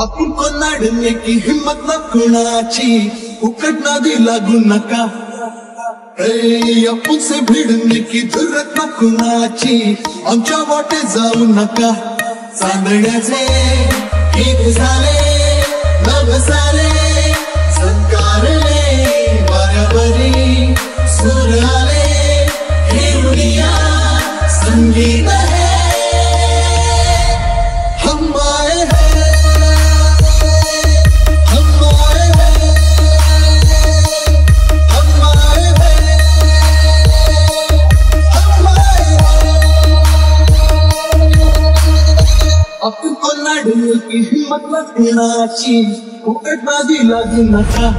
आपण को नाडणे की हिम्मत न कुणाची उकट नादी लागू नका आपण से भिडणे की धुरत न कुणाची आमच्या वाटे जाऊ नका चांदण्याचे गीत झाले नभ झाले संकारले वाऱ्यावरी सूर आले ही दुनिया संगीत है हम आए आपण को नाडणे की हिम्मत न कुणाची उकट नादी लागू नका